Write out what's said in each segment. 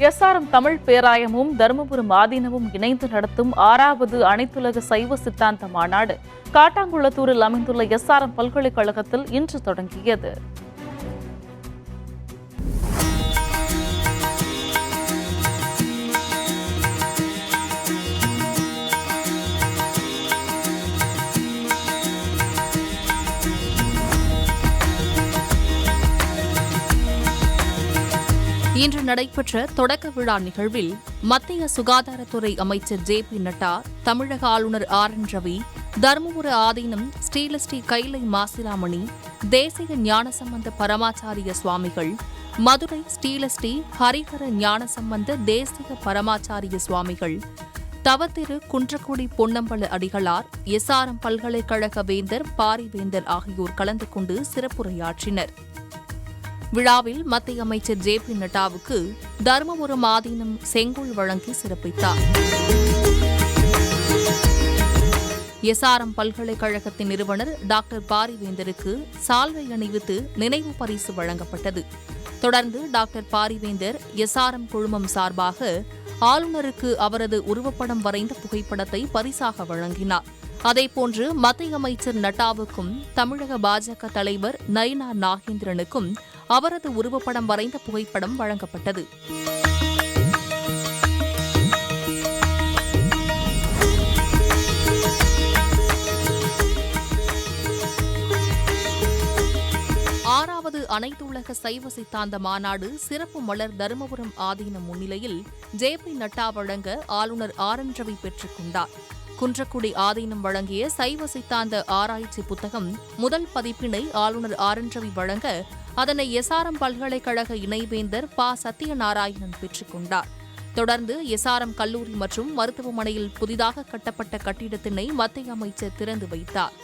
SRM Tamil பேராயமும் Dharmapuram ஆதீனமும் இணைந்து நடத்தும் 6வது அனைத்துலக சைவ சித்தாந்த மாநாடு காட்டாங்குளத்தூரில் அமைந்துள்ள எஸ்ஆர்எம் பல்கலைக்கழகத்தில் இன்று தொடங்கியது. இன்று நடைபெற்ற தொடக்க விழா நிகழ்வில் மத்திய சுகாதாரத்துறை அமைச்சர் ஜே.பி. நட்டா, தமிழக ஆளுநர் ஆர்.என். ரவி, தருமபுர ஆதீனம் ஸ்ரீலஸ்ரீ கைலை மாசிலாமணி, தேசிய ஞானசம்பந்த பரமாச்சாரிய சுவாமிகள், மதுரை ஸ்ரீலஸ்ரீ ஹரிஹர ஞானசம்பந்த தேசிய பரமாச்சாரிய சுவாமிகள், தவத்திரு குன்றக்குடி பொன்னம்பல அடிகளார், எஸ்ஆர்எம் பல்கலைக்கழக வேந்தர் பாரிவேந்தர் ஆகியோர் கலந்து கொண்டு சிறப்புரையாற்றினர். விழாவில் மத்திய அமைச்சர் ஜே.பி. நட்டாவுக்கு தருமபுரம் ஆதீனம் செங்கோல் வழங்கி சிறப்பித்தார். எஸ்ஆர்எம் பல்கலைக்கழகத்தின் நிறுவனர் டாக்டர் பாரிவேந்தருக்கு சால்வை அணிவித்து நினைவு பரிசு வழங்கப்பட்டது. தொடர்ந்து டாக்டர் பாரிவேந்தர் எஸ்ஆர்எம் குழுமம் சார்பாக ஆளுநருக்கு அவரது உருவப்படம் வரைந்த புகைப்படத்தை பரிசாக வழங்கினார். அதேபோன்று மத்திய அமைச்சர் நட்டாவுக்கும் தமிழக பாஜக தலைவர் நயினார் நாகேந்திரனுக்கும் அவரது உருவப்படம் வரைந்த புகைப்படம் வழங்கப்பட்டது. ஆறாவது அனைத்துலக சைவ சித்தாந்த மாநாடு சிறப்பு மலர் தருமபுரம் ஆதீனம் முன்னிலையில் ஜே.பி. நட்டா வழங்க ஆளுநர் ஆர்.என். ரவி பெற்றுக் கொண்டார். குன்றக்குடி ஆதீனம் வழங்கிய சைவ சித்தாந்த ஆராய்ச்சி புத்தகம் முதல் பதிப்பினை ஆளுநர் ஆர்.என். ரவி வழங்க அதனை எஸ்ஆர்எம் பல்கலைக்கழக இணைவேந்தர் ப. சத்யநாராயணன் பெற்றுக் கொண்டார். தொடர்ந்து எஸ்ஆர்எம் கல்லூரி மற்றும் மருத்துவமனையில் புதிதாக கட்டப்பட்ட கட்டிடத்தினை மத்திய அமைச்சர் திறந்து வைத்தார்.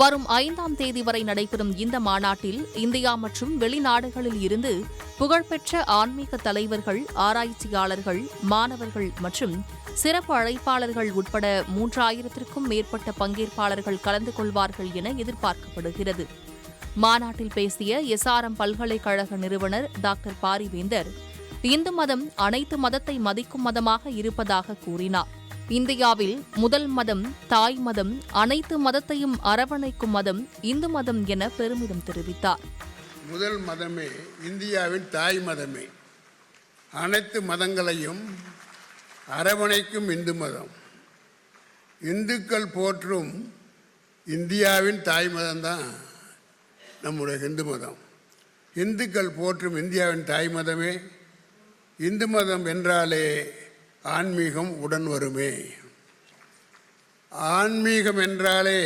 வரும் 5ஆம் தேதி வரை நடைபெறும் இந்த மாநாட்டில் இந்தியா மற்றும் வெளிநாடுகளில் இருந்து புகழ்பெற்ற ஆன்மீக தலைவர்கள், ஆராய்ச்சியாளர்கள், மாணவர்கள் மற்றும் சிறப்பு அழைப்பாளர்கள் உட்பட 3000த்திற்கும் மேற்பட்ட பங்கேற்பாளர்கள் கலந்து கொள்வார்கள் என எதிர்பார்க்கப்படுகிறது. மாநாட்டில் பேசிய எஸ்ஆர்எம் பல்கலைக்கழக நிறுவனர் டாக்டர் பாரிவேந்தர், இந்து மதம் அனைத்து மதத்தை மதிக்கும் மதமாக இருப்பதாக கூறினார். இந்தியாவில் முதல் மதம், தாய் மதம், அனைத்து மதத்தையும் அரவணைக்கும் மதம் இந்து மதம் என பெருமிதம் தெரிவித்தார். முதல் மதமே இந்தியாவின் தாய் மதமே, அனைத்து மதங்களையும் அரவணைக்கும் இந்து மதம். இந்துக்கள் போற்றும் இந்தியாவின் தாய் மதம்தான் நம்முடைய இந்து மதம். இந்துக்கள் போற்றும் இந்தியாவின் தாய் மதமே. இந்து மதம் என்றாலே ஆன்மீகம் உடன் வருமே. ஆன்மீகம் என்றாலே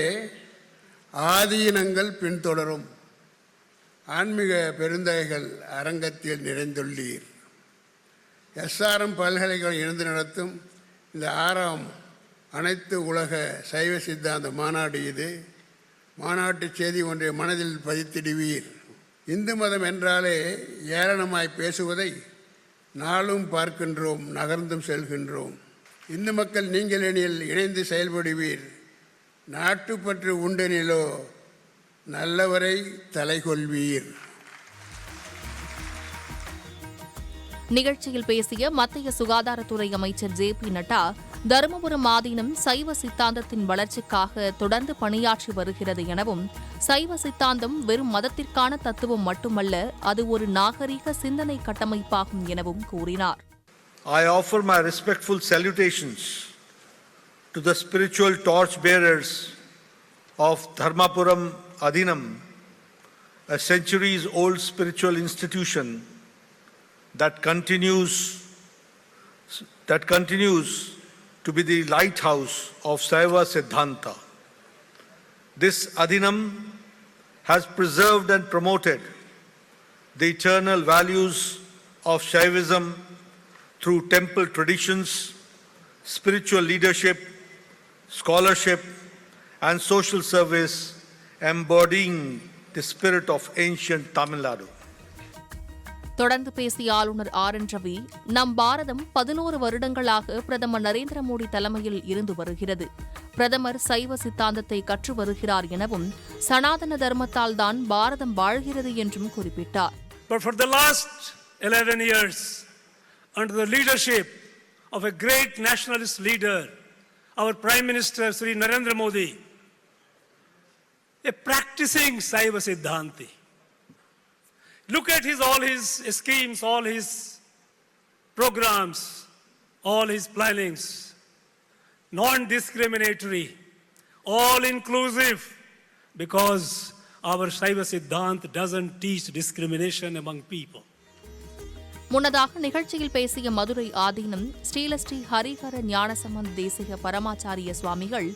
ஆதீனங்கள் பின்தொடரும். ஆன்மீக பெருந்தகைகள் அரங்கத்தில் நிறைந்துள்ளீர். எஸ்ஆர்எம் பல்கலைக்கழகம் இணைந்து நடத்தும் இந்த 6ஆம் அனைத்து உலக சைவ சித்தாந்த மாநாடு இது. மாநாட்டு செய்தி ஒன்றை மனதில் பதித்திடுவீர். இந்து மதம் என்றாலே ஏளனமாய் பேசுவதை நாளும் பார்க்கின்றோம், நகர்ந்தும் செல்கின்றோம். இந்து மக்கள் நீங்கள் எனில் இணைந்து செயல்படுவீர். நாட்டுப்பற்று உண்டெனிலோ நல்லவரை தலைகொள்வீர். நிகழ்ச்சியில் பேசிய மத்திய சுகாதாரத்துறை அமைச்சர் ஜே.பி. நட்டா, தருமபுரம் ஆதீனம் சைவ சித்தாந்தத்தின் வளர்ச்சிக்காக தொடர்ந்து பணியாற்றி வருகிறது எனவும், சைவ சித்தாந்தம் வெறும் மதத்திற்கான தத்துவம் மட்டுமல்ல, அது ஒரு நாகரீக சிந்தனை கட்டமைப்பாகும் எனவும் கூறினார். I offer my respectful salutations to the spiritual torch bearers of Dharmapuram Adinam, a centuries-old spiritual institution that continues to be the lighthouse of Saiva Siddhanta. This Adinam has preserved and promoted the eternal values of Shaivism through temple traditions, spiritual leadership, scholarship, and social service, embodying the spirit of ancient Tamil Nadu. தொடர்ந்து பேசிய ஆளுநர் R. N.. Ravi, நம் பாரதம் 11 வருடங்களாக பிரதமர் நரேந்திர மோடி தலைமையில் இருந்து வருகிறது. பிரதமர் சைவ சித்தாந்தத்தை கற்று வருகிறார் எனவும் சனாதன தர்மத்தால் தான் பாரதம் வாழ்கிறது என்றும் குறிப்பிட்டார். But for the last 11 years, under the leadership of a great nationalist leader, our Prime Minister Sri Narendra Modi, a practicing Saiva Siddhanti. Look at all his schemes, all his programs, all his plannings. Non-discriminatory, all-inclusive, because our Saiva Siddhanta doesn't teach discrimination among people. முன்னதாக நிகழ்ச்சியில் பேசிய மதுரை ஆதீனம் ஸ்ரீலஸ்ரீ ஹரிஹர ஞானசம்பந்த தேசிக பரமாச்சாரிய சுவாமிகள்,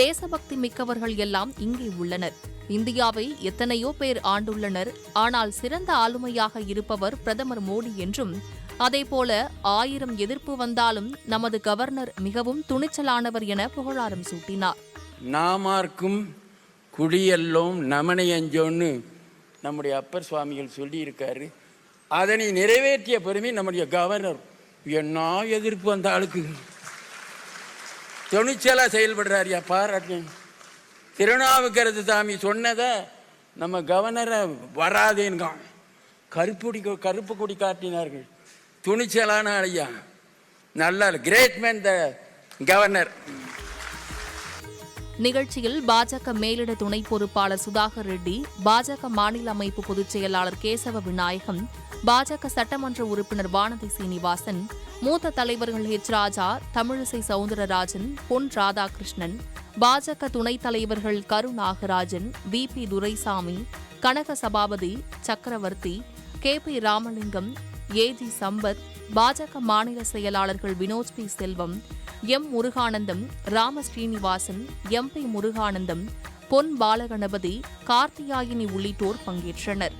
தேசபக்தி மிக்கவர்கள் எல்லாம் இங்கே உள்ளனர். இந்தியாவை எத்தனையோ பேர் ஆண்டுள்ளனர். ஆனால் சிறந்த ஆளுமையாக இருப்பவர் பிரதமர் மோடி என்றும், அதேபோல 1000 எதிர்ப்பு வந்தாலும் நமது கவர்னர் மிகவும் துணிச்சலானவர் என புகழாரம் சூட்டினார். நாமார்க்கும் குடியெல்லோம் நமனையஞ்சோன்னு நம்முடைய அப்பர் சுவாமிகள் சொல்லியிருக்காரு. அதனை நிறைவேற்றிய பெருமை நம்முடைய கவர்னர். என்ன எதிர்ப்பு வந்த ஆளுக்கு துணிச்சலாக செயல்படுறாரியா, பாராட்டு. திருநாவுக்கரசு சாமி சொன்னதை நம்ம கவர்னரை வராதேன்கான் கருப்பு கொடி காட்டினார்கள். துணிச்சலான ஐயா, நல்ல கிரேட் மேன் த கவர்னர். நிகழ்ச்சியில் பாஜக மேலிட துணை பொறுப்பாளர் சுதாகர் ரெட்டி, பாஜக மாநில அமைப்பு பொதுச் செயலாளர் கேசவ விநாயகம், பாஜக சட்டமன்ற உறுப்பினர் வானதி சீனிவாசன், மூத்த தலைவர்கள் ஹெச் ராஜா, தமிழிசை சவுந்தரராஜன், பொன் ராதாகிருஷ்ணன், பாஜக துணைத் தலைவர்கள் கரு நாகராஜன், வி.பி. துரைசாமி, கனக சபாபதி, சக்கரவர்த்தி, கே.பி. ராமலிங்கம், ஏ.ஜி. சம்பத், பாஜக மாநில செயலாளர்கள் வினோஜ் பி. செல்வம், எம். முருகானந்தம், ராம ஸ்ரீனிவாசன், எம்.பி. முருகானந்தம், பொன் பாலகணபதி, கார்த்தியாயினி உள்ளிட்டோர் பங்கேற்றனர்.